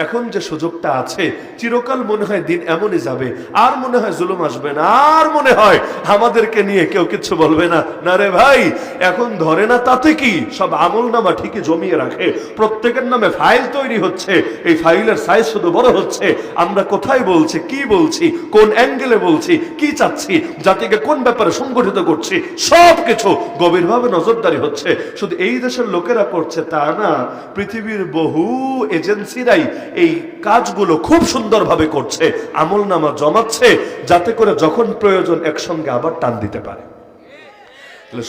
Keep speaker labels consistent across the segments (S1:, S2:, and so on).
S1: এখন যে সুযোগটা আছে, চিরকাল মনে হয় দিন এমনই যাবে, আর মনে হয় জুলুম আসবে না, আর মনে হয় আমাদেরকে নিয়ে কেউ কিছু বলবে না। না রে ভাই, এখন ধরে না তাতে কি, সব আমল নামা ঠিকই জমিয়ে রাখে, প্রত্যেকের নামে ফাইল তৈরি হচ্ছে, এই ফাইলের সাইজ শুধু বড় হচ্ছে। আমরা কোথায় বলছি, কি বলছি, কোন অ্যাঙ্গেলে বলছি, কি চাচ্ছি, জাতিকে কোন ব্যাপারে সংগঠিত করছি, সব কিছু গভীরভাবে নজরদারি হচ্ছে। শুধু এই দেশের লোকেরা করছে তা না, পৃথিবীর বহু এজেন্সিরাই এই কাজগুলো খুব সুন্দরভাবে করছে, আমল নামা জমাচ্ছে, যাতে করে যখন প্রয়োজন একসঙ্গে আবার টান দিতে পারে।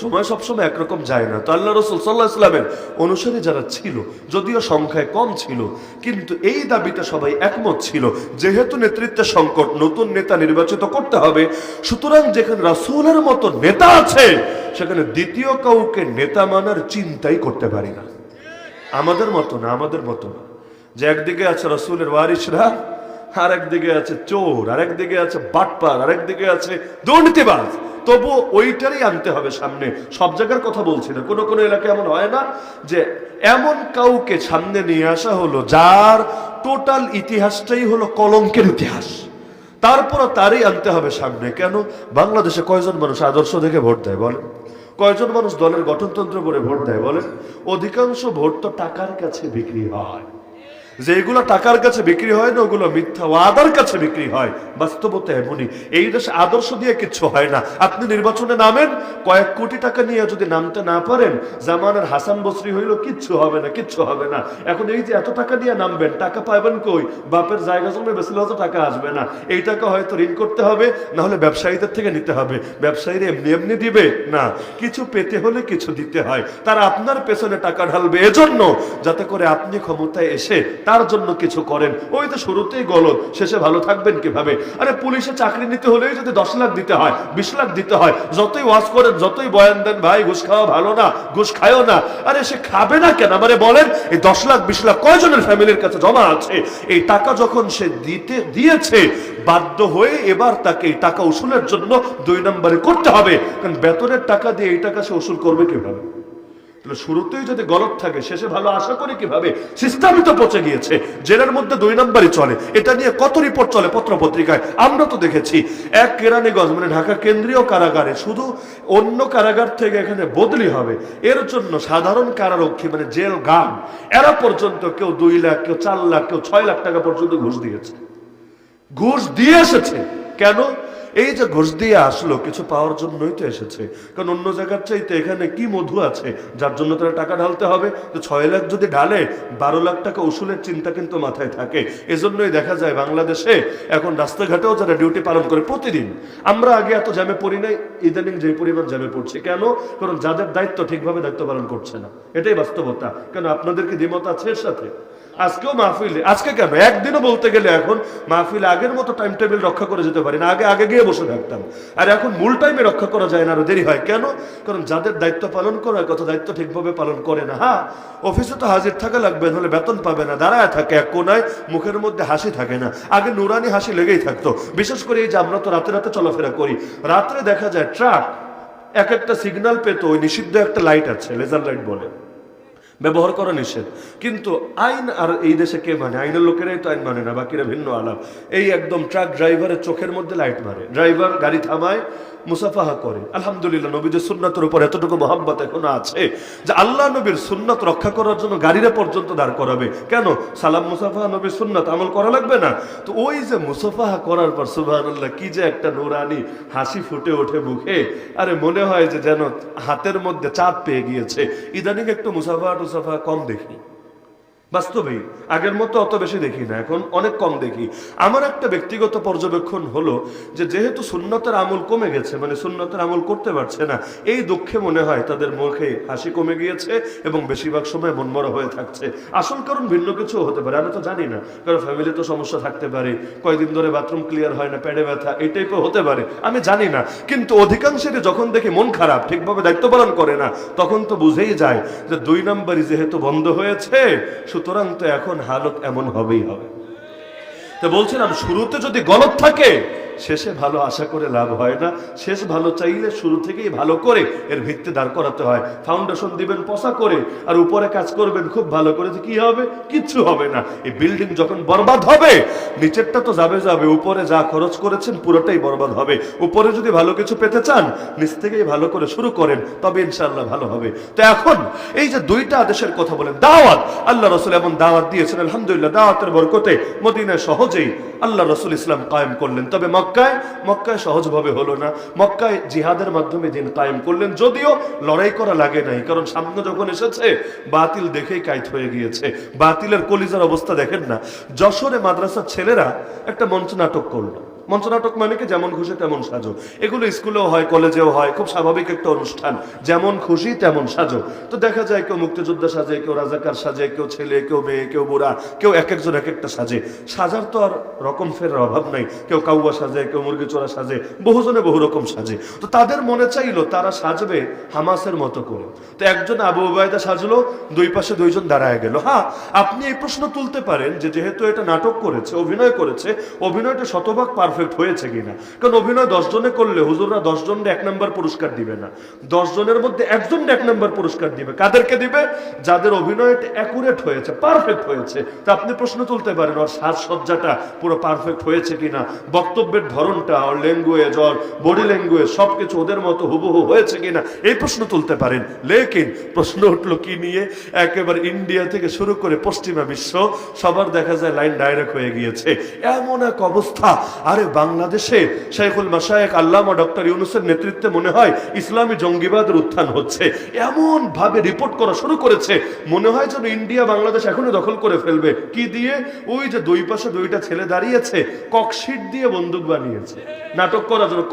S1: সময় সবসময় একরকম যায় না। তো আল্লাহ রাসূল সাল্লাল্লাহু আলাইহি ওয়াসাল্লামের অনুসারী যারা ছিল, যদিও সংখ্যায় কম ছিল, কিন্তু এই দাবিতে সবাই একমত ছিল, যেহেতু নেতৃত্বের সংকট, নতুন নেতা নির্বাচিত করতে হবে, সুতরাং যেখানে রাসূলের মতো নেতা আছে সেখানে দ্বিতীয় কাউকে নেতা মানার চিন্তাই করতে পারি না। আমাদের মতো না, আমাদের মতো না, যে একদিকে আছে রাসূলের ওয়ারিসরা, আর একদিকে আছে চোর, আর একদিকে আছে বাটপার, আর একদিকে আছে দুর্নীতিবাজ, তবু ওইটারই আনতে হবে সামনে। সব জায়গার কথা বলছি না, কোনো কোনো এলাকায় এমন হয় না যে এমন কাউকে সামনে নিয়ে আসা হলো যার টোটাল ইতিহাসটাই হলো কলঙ্কের ইতিহাস, তারপরও তারই আনতে হবে সামনে। কেন? বাংলাদেশে কয়জন মানুষ আদর্শ দেখে ভোট দেয় বলেন? কয়জন মানুষ দলের গঠনতন্ত্র করে ভোট দেয় বলেন? অধিকাংশ ভোট তো টাকার কাছে বিক্রি হয়। যেগুলো টাকার কাছে বিক্রি হয় না, ওগুলো মিথ্যা ওয়াদার কাছে বিক্রি হয়। বাস্তবতা এমনই, এই দেশে আদর্শ দিয়ে কিচ্ছু হয় না। আপনি নির্বাচনে নামেন, কয়েক কোটি টাকা নিয়ে যদি নামতে না পারেন, জামানের হাসান বসরি হইলো কিচ্ছু হবে না, কিচ্ছু হবে না। এখন এই যে এত টাকা দিয়ে নামবেন, টাকা পাইবেন কই? বাপের জায়গা জমি বেশি হয়তো টাকা আসবে না, এই টাকা হয়তো ঋণ করতে হবে, না হলে ব্যবসায়ীদের থেকে নিতে হবে। ব্যবসায়ীরা এমনি এমনি দিবে না, কিছু পেতে হলে কিছু দিতে হয়। তারা আপনার পেছনে টাকা ঢালবে এজন্য, যাতে করে আপনি ক্ষমতায় এসে তার জন্য কিছু করেন। ওই তো শুরুতেই গলদ, শেষে ভালো থাকবেন কিভাবে? আরে পুলিশে চাকরি নিতে হলেই যদি 10 লাখ দিতে হয়, 20 লাখ দিতে হয়, যতই ওয়াজ করেন, যতই বয়ান দেন, ভাই ঘুষ খাওয়া ভালো না, ঘুষ খায়ও না, আরে সে খাবে না কেন? মানে বলেন, এই 10 লাখ 20 লাখ কয়জনের ফ্যামিলির কাছে জমা আছে? এই টাকা যখন সে দিয়েছে, বাধ্য হয়ে এবার তাকে এই টাকা উসুলের জন্য 2 নম্বরে করতে হবে। কারণ বেতনের টাকা দিয়ে এই টাকা সে উসুল করবে কিভাবে? শুরুতেই যদি গলত থাকে, শেষে ভালো আশা করি কিভাবে? সিস্টেমই তো পচে গিয়েছে, জেলের মধ্যে 2 নম্বরই চলে। এটা নিয়ে কত রিপোর্ট চলে পত্র পত্রিকায়, আমরা তো দেখেছি। এক কেরানীগঞ্জ মানে ঢাকা কেন্দ্রীয় কারাগারে শুধু অন্য কারাগার থেকে এখানে বদলি হবে, এর জন্য সাধারণ কারারক্ষী মানে জেল গার্ড, এরা পর্যন্ত কেউ 2 লাখ, কেউ 4 লাখ, কেউ 6 লাখ টাকা পর্যন্ত ঘুষ দিয়েছে, ঘুষ দিয়ে এসেছে। কেন? এই যে ঘুষ দিয়ে আসলো, কিছু পাওয়ার জন্যই তো এসেছে। কারণ অন্য জায়গার চাইতে এখানে কি মধু আছে যার জন্য তারা টাকা ঢালতে হবে? তো 6 লাখ যদি ঢালে, 12 লাখ টাকা উসুলের চিন্তা কিন্তু মাথায় থাকে। এজন্যই দেখা যায় বাংলাদেশে এখন রাস্তাঘাটেও যারা ডিউটি পালন করে প্রতিদিন, আমরা আগে এত জ্যামে পড়ি নাই, ইদানিং যে পরিমাণ জ্যামে পড়ছে। কেন? কারণ যাদের দায়িত্ব ঠিকভাবে দায়িত্ব পালন করছে না, এটাই বাস্তবতা। কেন? আপনাদেরকে দ্বিমত আছে এর সাথে? আজকেও মাহফিলে, আজকে কেন একদিনও বলতে গেলে এখন মাহফিলে আগের মতো টাইম টেবিল রক্ষা করে যেতে পারি না, আগে আগে গিয়ে বসে থাকতাম। আর এখন মূল টাইমে রক্ষা করা যায় না, আরো দেরি হয়। কেন? কারণ যাদের দায়িত্ব পালন করার কথা, দায়িত্ব ঠিকভাবে পালন করে না। হ্যাঁ, অফিসে তো হাজির থাকা লাগবে, নাহলে বেতন পাবে না, দাঁড়ায় থাকে এক কোনায়, মুখের মধ্যে হাসি থাকে না। আগে নুরানি হাসি লেগেই থাকতো। বিশেষ করে এই যে আমরা তো রাতে রাতে চলাফেরা করি, রাত্রে দেখা যায় ট্রাক এক একটা সিগন্যাল পেতো, ওই নিষিদ্ধ একটা লাইট আছে, লেজার লাইট বলে, ব্যবহার করা নিষেধ। কিন্তু আইন আর এই দেশে কে মানে? আইনের লোকেরাই তো আইন মানে না, বাকিরা ভিন্ন আলাপ। এই একদম ট্রাক ড্রাইভারের চোখের মধ্যে লাইট মারে, ড্রাইভার গাড়ি থামায়, মুসাফাহা করে। আলহামদুলিল্লাহ, নবীদের সুন্নাতের উপর এতটুকু মহব্বত এখনো আছে যে আল্লাহ নবীর সুন্নাত রক্ষা করার জন্য গাড়িরা পর্যন্ত দাঁড় করাবে। কেন? সালাম মুসাফাহা নবীর সুন্নাত, আমল করা লাগবে না? তো ওই যে মুসাফাহা করার পর সুবহানাল্লাহ, কি যে একটা নুরানি হাসি ফুটে ওঠে মুখে, আরে মনে হয় যে যেন হাতের মধ্যে চাঁদ পেয়ে গিয়েছে। ইদানিং একটু মুসাফাহা কম দেখি, বাস্তবেই আগের মতো অত বেশি দেখি না, এখন অনেক কম দেখি। আমার একটা ব্যক্তিগত পর্যবেক্ষণ হলো যে যেহেতু সুন্নতের আমল কমে গেছে, মানে সুন্নতের আমল করতে পারছে না, এই দুঃখে মনে হয় তাদের মুখে হাসি কমে গিয়েছে এবং বেশিরভাগ সময় মনমরা হয়ে থাকছে। আসল কারণ ভিন্ন কিছু হতে পারে, আমি তো জানি না। কারণ ফ্যামিলি তো সমস্যা থাকতে পারে, কয়েকদিন ধরে বাথরুম ক্লিয়ার হয় না, পেটে ব্যথা, এই টাইপের হতে পারে, আমি জানি না। কিন্তু অধিকাংশেরই যখন দেখি মন খারাপ, ঠিকভাবে দায়িত্ব পালন করে না, তখন তো বুঝেই যায় যে 2 নম্বরই যেহেতু বন্ধ হয়েছে, সুতরাং তো এখন হালত এমন হবেই হবে। তো বলছিলাম, শুরুতে যদি গলত থাকে শেষে ভালো আশা করে লাভ হয় না। শেষ ভালো চাইলে শুরু থেকেই ভালো করে এর ভিত্তি দাঁড় করাতে হয়। ফাউন্ডেশন দিবেন পচা করে আর উপরে কাজ করবেন খুব ভালো করে, কি হবে? কিচ্ছু হবে না। এই বিল্ডিং যখন বরবাদ হবে, নিচেরটা তো যাবে যাবে, উপরে যা খরচ করেছেন পুরোটাই বরবাদ হবে। উপরে যদি ভালো কিছু পেতে চান, নিচ থেকেই ভালো করে শুরু করেন, তবে ইনশাআল্লাহ ভালো হবে। তো এখন এই যে দুইটা আদেশের কথা বলেন, দাওয়াত, আল্লাহ রাসূল এমন দাওয়াত দিয়েছেন, আলহামদুলিল্লাহ দাওয়াতের বরকতে মদিনায় সহজেই আল্লাহ রাসূল ইসলাম কায়েম করলেন। তবে মক্কায় সহজভাবে হলো না। মক্কায় জিহাদের মাধ্যমে দিন কায়েম করলেন, যদিও লড়াই করা লাগে নাই, কারণ সামনে যখন এসেছে বাতিল দেখেই কায়েত হয়ে গিয়েছে। বাতিলের কলিজার অবস্থা দেখেন না। যশোরে মাদ্রাসার ছেলেরা একটা মঞ্চ নাটক করলো। মঞ্চ নাটক মানে কি, যেমন খুশি তেমন সাজো। এগুলো স্কুলেও হয়, কলেজেও হয়, খুব স্বাভাবিক একটা অনুষ্ঠান, যেমন খুশি তেমন সাজো। তো দেখা যায় কেউ মুক্তিযোদ্ধা সাজে, কেউ রাজাকার সাজে, কেউ ছেলে, কেউ মেয়ে, কেউ বুড়া, কেউ এক একজন এক একটা সাজে। সাজার তো আর রকম ফেরার অভাব নাই। কেউ কাউয়া সাজে, কেউ মুরগি চোরা সাজে, বহুজনে বহু রকম সাজে। তো তাদের মনে চাইলো তারা সাজবে হামাসের মতো করে। তো একজন আবু উবায়দা সাজলো, দুই পাশে দুইজন দাঁড়ায় গেল। হ্যাঁ, আপনি এই প্রশ্ন তুলতে পারেন যে যেহেতু এটা নাটক করেছে, অভিনয় করেছে, অভিনয়টা শতভাগ পারফেক্ট হয়েছে কিনা। কারণ অভিনয় 10 জনে করলে হুজুররা 10 জনের 1 নম্বর পুরস্কার দিবে না, 10 জনের মধ্যে একজন 1 নম্বর পুরস্কার দিবে। কাদেরকে দিবে? যাদের অভিনয়টা অ্যাকুরেট হয়েছে, পারফেক্ট হয়েছে। তো আপনি প্রশ্ন তুলতে পারেন ওর সাজসজ্জাটা পুরো পারফেক্ট হয়েছে কিনা, বক্তব্যের ধরনটা, ওর ল্যাঙ্গুয়েজ, ওর বডি ল্যাঙ্গুয়েজ সবকিছু ওদের মতো হুবহু হয়েছে কিনা, এই প্রশ্ন তুলতে পারেন। লেকিন প্রশ্ন উঠলো কি নিয়ে? একেবারে ইন্ডিয়া থেকে শুরু করে পশ্চিমা বিশ্ব সবার দেখা যায় লাইন ডাইরেক্ট হয়ে গিয়েছে। এমন এক অবস্থা। আরে বাংলাদেশে শাইখুল মাশায়েখ আল্লামা ডক্টর ইউনূসের নেতৃত্বে মনে হয় ইসলামী জঙ্গিবাদের উত্থান হচ্ছে, এমন ভাবে রিপোর্ট করা শুরু করেছে, মনে হয় যেন ইন্ডিয়া বাংলাদেশ এখনই দখল করে ফেলবে। কি দিয়ে? ওই যে দুই পাশে দুইটা ছেলে দাঁড়িয়েছে, ককশিট দিয়ে বন্দুক বানিয়েছে নাটক করার জন্য।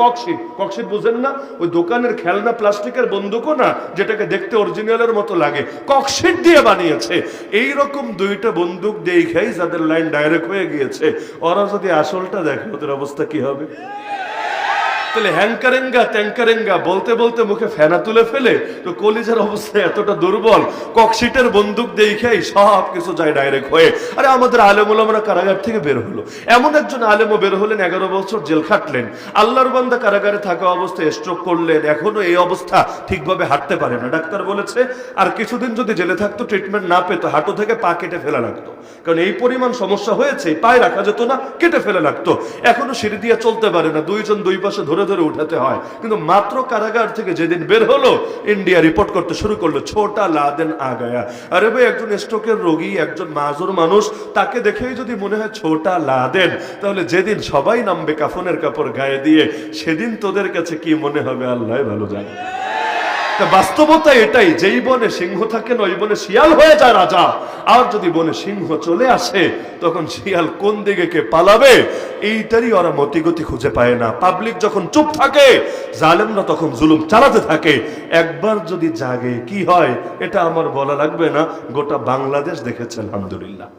S1: ককশিট বুঝেন না? ওই দোকানের খেলনা প্লাস্টিকের বন্দুকও না, যেটাকে দেখতে অরিজিনালের মতো লাগে, ককশিট দিয়ে বানিয়েছে। এইরকম দুইটা বন্দুক দেখেই যাদের লাইন ডাইরেক্ট হয়ে গিয়েছে, ওরা যদি আসলটা দেখে ওদের অবস্থা কি হবে? তাহলে হ্যাঙ্কারেঙ্গা ট্যাঙ্কারেঙ্গা বলতে বলতে মুখে ফেনা তুলে ফেলে, তো কলিজার অবস্থা এতটা দুর্বল, ককশিটের বন্দুক দেখেই সব কিছু যায় ডাইরেক্ট হয়ে। আরে আমাদের আলেম ওলামারা কারাগার থেকে বের হলো, এমন একজন আলেমও বের হলেন, 11 বছর জেল খাটলেন, আল্লাহর বান্দা কারাগারে থাকা অবস্থায় স্ট্রোক করলেন, এখনো এই অবস্থা, ঠিকভাবে হাঁটতে পারে না। ডাক্তার বলেছে আর কিছুদিন যদি জেলে থাকতো, ট্রিটমেন্ট না পেতো, হাঁটু থেকে পা কেটে ফেলা লাগতো, কারণ এই পরিমাণ সমস্যা হয়েছে, পায়ে রাখা যেত না, কেটে ফেলা লাগতো। এখনো সিঁড়ি দিয়ে চলতে পারে না, দুইজন দুই পাশে ধরে ধরে উঠাতে হয়। কিন্তু মাত্র কারাগার থেকে যেদিন বের হলো, ইন্ডিয়া রিপোর্ট করতে শুরু করলো, ছোটা লাদেন আ গায়া। আরে ভাই, একজন স্ট্রোকের রোগী, একজন মাজুর মানুষ, তাকে দেখেই যদি মনে হয় ছোটা লাদেন, তাহলে যেদিন সবাই নামবে কাফনের কাপড় গায়ে দিয়ে, সেদিন তোদের কাছে কি মনে হবে আল্লাহ ভালো জানে। বাস্তবতা এটাই, যেই বনে সিংহ থাকে না, ওই বনে শিয়াল হয়ে যায় রাজা। আর যদি বনে সিংহ চলে আসে, তখন শিয়াল কোন দিকে কে পালাবে, এইটারই ওরা মতিগতি খুঁজে পায় না। পাবলিক যখন চুপ থাকে, জালেমরা তখন জুলুম চালাতে থাকে। একবার যদি জাগে কি হয়, এটা আমার বলা লাগবে না, গোটা বাংলাদেশ দেখেছে আলহামদুলিল্লাহ।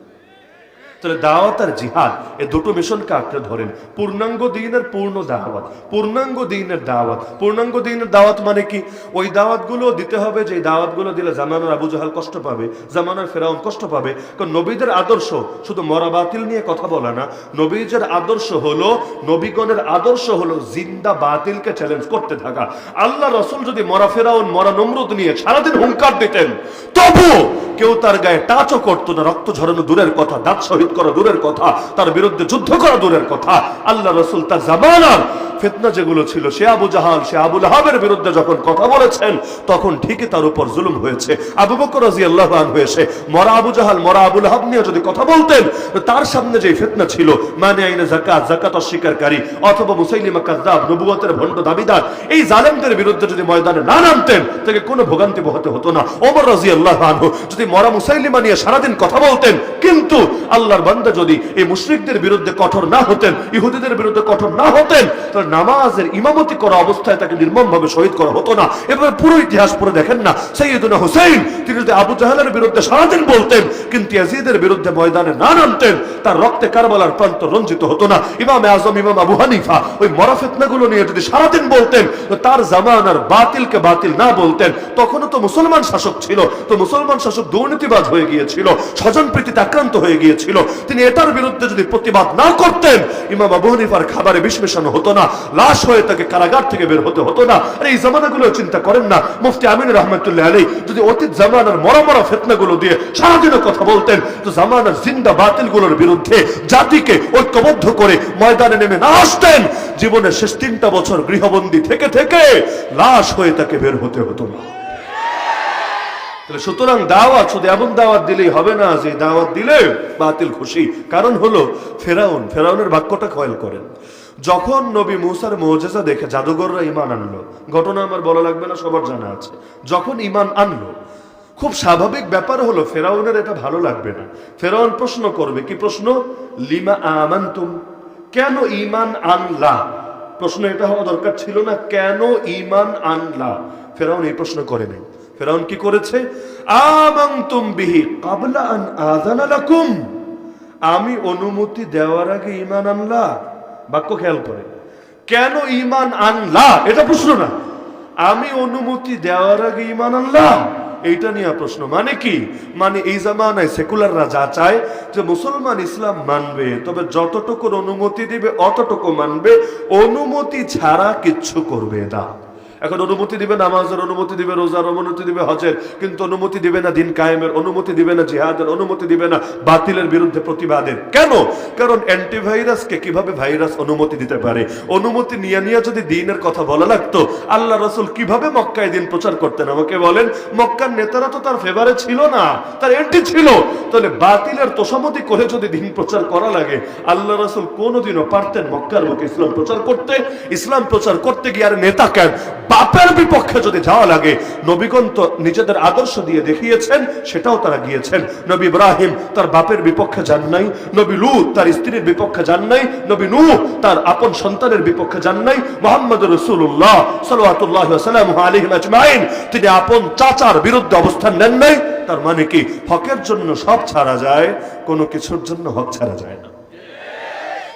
S1: তাহলে দাওয়াত আর জিহাদ, এই দুটো মিশনকে আঁকড়ে ধরেন। পূর্ণাঙ্গ দ্বীনের পূর্ণ দাওয়াত, পূর্ণাঙ্গ দ্বীনের দাওয়াত। পূর্ণাঙ্গ দ্বীনের দাওয়াত মানে কি? ওই দাওয়াতগুলো দিতে হবে যে দাওয়াতগুলো দিলে জামানার আবু জাহাল কষ্ট পাবে, জামানার ফেরাউন কষ্ট পাবে। কারণ নবীদের আদর্শ শুধু মরা বাতিল নিয়ে কথা বলা না, নবীদের আদর্শ হলো, নবীগণের আদর্শ হলো জিন্দা বাতিলকে চ্যালেঞ্জ করতে থাকা। আল্লাহ রসুল যদি মরা ফেরাউন, মরা নমরুদ নিয়ে সারাদিন হুঙ্কার দিতেন, তবু কেউ তার গায়ে টাচও করতো না। রক্ত ঝরানো দূরের কথা, দাঁত শহীদ করা দূরের কথা, তার বিরুদ্ধে যুদ্ধ করা দূরের কথা। আল্লাহ রসুল তার জামানার ফিতনা যেগুলো ছিল, সে আবু জাহাল, সে আবু লাহাবের বিরুদ্ধে যখন কথা বলেছেন, তখন ঠিকই তার উপর জুলুম হয়েছে। আবু বকর রাদিয়াল্লাহু আনহু এসে মরা আবু জাহাল, মরা আবু লাহাব নিয়ে যদি কথা বলতেন, তার সামনে যে ফিতনা ছিল, মানে আইনে যাকাত, যাকাত অস্বীকারী, অথবা মুসাইলিমা কাযযাব, নবুয়তের ভণ্ড দাবিদার, এই জালেমদের বিরুদ্ধে যদি ময়দানে না নামতেন, তাকে কোনো ভোগান্তি পোহাতে হতো না। ওমর রাদিয়াল্লাহু আনহু যদি মরা মুসাইলিমা নিয়ে সারাদিন কথা বলতেন, কিন্তু আল্লাহর বান্দা যদি এই মুশরিকদের বিরুদ্ধে কঠোর না হতেন, ইহুদিদের বিরুদ্ধে কঠোর না হতেন, তাহলে নামাজের ইমামতি করা অবস্থায় তাকে নির্মমভাবে শহীদ করা হতো না। এবার পুরো ইতিহাস পড়ে দেখেন না, সাইয়েদুনা হুসাইন তিনি যদি আবু জাহেলের বিরুদ্ধে সারাদিন বলতেন কিন্তু ইয়াজিদের বিরুদ্ধে ময়দানে না নামতেন, তার রক্তে কারবালার প্রান্ত রঞ্জিত হতো না। ইমাম আজম ইমাম আবু হানিফা ওই মরা ফিতনাগুলো নিয়ে যদি সারাদিন বলতেন, তো তার জামানার বাতিলকে বাতিল না বলতেন, তখনও তো মুসলমান শাসক ছিল, তো মুসলমান শাসক দুর্নীতিবাজ হয়ে গিয়েছিল, স্বজনপ্রীতিতে আক্রান্ত হয়ে গিয়েছিল। তিনি এটার বিরুদ্ধে যদি প্রতিবাদ না করতেন, ইমাম আবু হানিফার খাবারে বিষ মেশানো হতো না, লাশ হয়ে তাকে কারাগার থেকে বের হতে হতো না। আর এই জামানাগুলো চিন্তা করেন না, মুফতি আমিন রহমতুল্লাহ আলাইহি যদি অতীত জামানার মরা মরা ফিতনাগুলো দিয়ে সারাদিনও কথা বলতেন, তো জামানার জিন্দা বাতিলগুলোর বিরুদ্ধে জাতিকে ঐক্যবদ্ধ করে ময়দানে নেমে না আসতেন, জীবনের শেষ 3টা বছর গৃহবন্দী থেকে থেকে লাশ হয়ে তাকে বের হতে হতো না। সুতরাং দাওয়াত শুধু এমন দাওয়াত দিলেই হবে না যে দাওয়াত দিলে বাতিল খুশি। কারণ হলো ফেরাউনের বাক্যটা খেয়াল করেন, যখন নবী মুসার মুজিজা দেখে জাদুঘররা ঈমান আনলো, ঘটনা আমার বলা লাগবে না, সবার জানা আছে। যখন ঈমান আনলো, খুব স্বাভাবিক ব্যাপার হলো ফেরাউনের এটা ভালো লাগবে না। ফেরাউন প্রশ্ন করবে, কি প্রশ্ন? লিমা আমানতুম, কেন ঈমান আনলা? প্রশ্ন এটা হওয়া দরকার ছিল না, কেন ঈমান আনলা? ফেরাউন এই প্রশ্ন করে নাই। ফেরাউন কি করেছে? আমানতুম বিহি ক্বাবলা আন আযানা লাকুম, আমি অনুমতি দেওয়ার আগে ঈমান আনলা। বাক্য খেয়াল করে, কেন ঈমান আনলা এটা প্রশ্ন না, আমি অনুমতি দেওয়ার আগে ঈমান আনলা এইটা নিয়ে প্রশ্ন। মানে কি? মানে এই জামানায় সেকুলাররা যা চায় যে মুসলমান ইসলাম মানবে, তবে যতটুকু অনুমতি দিবে অতটুকু মানবে, অনুমতি ছাড়া কিচ্ছু করবে না। এখন অনুমতি দিবে নামাজের, অনুমতি দিবে রোজার, অনুমতি দিবে হজের, কিন্তু অনুমতি দিবে না দিন কায়েমের, অনুমতি দিবে না জিহাদের, অনুমতি দিবে না বাতিলের বিরুদ্ধে প্রতিবাদের। কেন? কারণ অ্যান্টিভাইরাসকে কিভাবে ভাইরাস অনুমতি দিতে পারে? অনুমতি নিয়ে নিয়ে যদি দিনের কথা বলা লাগতো, আল্লাহ রাসূল কিভাবে মক্কায় দিন প্রচার করতেন? আমাকে বলেন, মক্কার নেতারা তো তার ফেভারে ছিল না, তার অ্যান্টি ছিল। তাহলে বাতিলের তোষামতি করে যদি দিন প্রচার করা লাগে, আল্লাহ রাসূল কোনোদিনও পারতেন মক্কার বুকে ইসলাম প্রচার করতে? ইসলাম প্রচার করতে গিয়ে আর নেতা কেন, বাপের বিপক্ষে যদি যাওয়া লাগে, নবীগণ তো নিজেদের আদর্শ দিয়ে দেখিয়েছেন, সেটাও তারা গিয়েছেন। নবী ইব্রাহিম তার বাপের বিপক্ষে যান নাই, নবী লূত তার স্ত্রীর বিপক্ষে যান নাই, নবী নূহ তার আপন সন্তানের বিপক্ষে যান নাই, মুহাম্মদুর রাসূলুল্লাহ সাল্লাল্লাহু আলাইহি আজমাইন তিনি আপন চাচার বিরুদ্ধে অবস্থান নেন নাই। তার মানে কি? হকের জন্য সব ছাড়া যায়, কোনো কিছুর জন্য হক ছাড়া যায় না।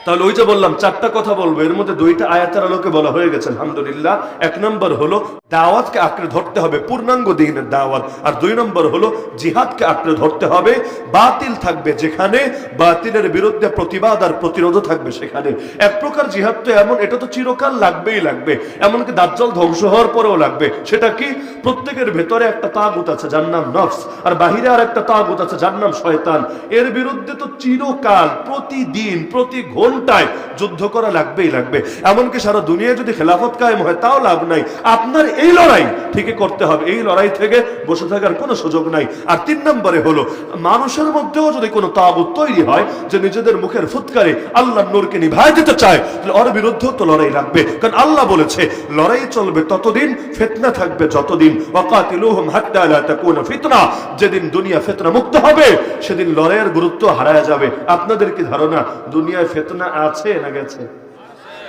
S1: তাহলে ওই যে বললাম 4টা কথা বলবো, এর মধ্যে 2টা আয়াতের আলোকে বলা হয়ে গেছে আলহামদুলিল্লাহ। 1 নম্বর হলো দাওয়াতকে আঁকড়ে ধরতে হবে, পূর্ণাঙ্গ দ্বীনের দাওয়াত। আর 2 নম্বর হলো জিহাদকে আঁকড়ে ধরতে হবে। বাতিল থাকবে যেখানে, বাতিলের বিরুদ্ধে প্রতিবাদ আর প্রতিরোধ থাকবে সেখানে। এক প্রকার জিহাদ তো এমন, এটা তো চিরকাল লাগবেই লাগবে, এমনকি দাজ্জাল ধ্বংস হওয়ার পরেও লাগবে। সেটা কি? প্রত্যেকের ভেতরে একটা তাগুত আছে যার নাম নফস, আর বাহিরে আর একটা তাগুত আছে যার নাম শয়তান। এর বিরুদ্ধে তো চিরকাল, প্রতিদিন, প্রতি ঘন্টায় যুদ্ধ করা লাগবেই লাগবে। এমনকি সারা দুনিয়ায় যদি খেলাফত কায়েম হয় তাও লাভ নাই, আপনার এই লড়াই ঠিকই করতে হবে। এই লড়াই থেকে বসে থাকার কোনো সুযোগ নাই। আর 3 নম্বরে হলো মানুষের মধ্যেও যদি কোনো তাগুত তৈরি হয় যে নিজেদের মুখের ফুৎকারে আল্লাহর নূরকে নিভায় দিতে চায়, তাহলে ওর বিরুদ্ধেও তো লড়াই লাগবে। কারণ আল্লাহ বলেছে লড়াই চলবে ততদিন, ফিতনা থাকবে যতদিন। ওয়াকাতিলুহুম হাত্তা লা তাকুনা ফিতনা, যেদিন দুনিয়া ফিতনা মুক্ত হবে সেদিন লড়াইয়ের গুরুত্ব হারায় যাবে। আপনাদের কি ধারণা দুনিয়ায় ফিতনা আছে না গেছে?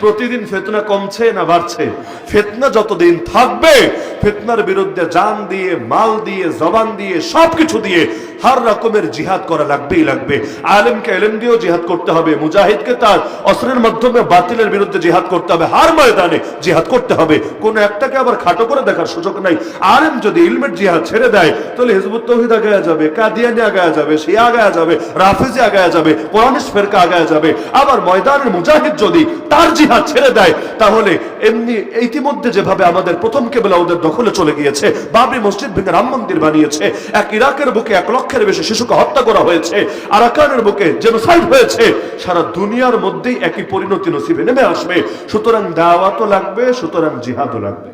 S1: প্রতিদিন ফিতনা কমছে না বাড়ছে? ফিতনা যতদিন থাকবে, ফিতনার বিরুদ্ধে জান দিয়ে, মাল দিয়ে, জবান দিয়ে, সবকিছু দিয়ে হর রকমের জিহাদ করা লাগবেই লাগবে। আলেমকে ইলম দিয়েও জিহাদ করতে হবে, মুজাহিদকে তার অস্ত্রের মাধ্যমে বাতিলের বিরুদ্ধে জিহাদ করতে হবে, হার ময়দানে জিহাদ করতে হবে। কোনো একটাকে আবার খাটো করে দেখার সুযোগ নাই। আলেম যদি ইলমের জিহাদ ছেড়ে দেয়, তাহলে হিজবুত তাওহীদ আগায়া যাবে, কাদিয়ানি আগায়া যাবে, শিয়া আগায়া যাবে, রাফিজি আগায়া যাবে, কোরআনিস্ট ফিরকা আগায়া যাবে। আবার ময়দানের মুজাহিদ যদি তার জিহাদ ছেড়ে দেয়, তাহলে এমনি ইতিমধ্যে যেভাবে আমাদের প্রথম কেবলা ওদের দখলে চলে গিয়েছে, বাবরি মসজিদ ভেঙে রাম মন্দির বানিয়েছে, এক ইরাকের বুকে 1 লক্ষের বেশি শিশুকে হত্যা করা হয়েছে, আরাকানের বুকে জেনোসাইড হয়েছে, সারা দুনিয়ার মধ্যেই একই পরিণতি নসিবে নেমে আসবে। সুতরাং দাওয়াতও লাগবে, সুতরাং জিহাদও লাগবে।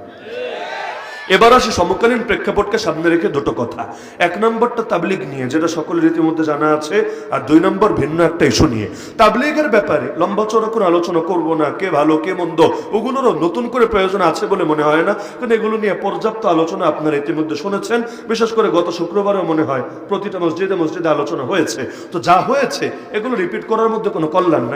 S1: এবার আসি সমকালীন প্রেক্ষাপটকে সামনে রেখে 2টো কথা। 1 নম্বরটা তাবলীগ নিয়ে, যেটা সকলের ইতিমধ্যে জানা আছে, আর 2 নম্বর ভিন্ন একটা ইস্যু নিয়ে। তাবলীগের ব্যাপারে লম্বা চড়া করে আলোচনা করব না, কে ভালো কে মন্দ, ওগুলোরও নতুন করে প্রয়োজন আছে বলে মনে হয় না, কারণ এগুলো নিয়ে পর্যাপ্ত আলোচনা আপনারা ইতিমধ্যে শুনেছেন। বিশেষ করে গত শুক্রবারেও মনে হয় প্রতিটা মসজিদে মসজিদে আলোচনা হয়েছে। তো যা হয়েছে এগুলো রিপিট করার মধ্যে কোনো কল্যাণ নাই।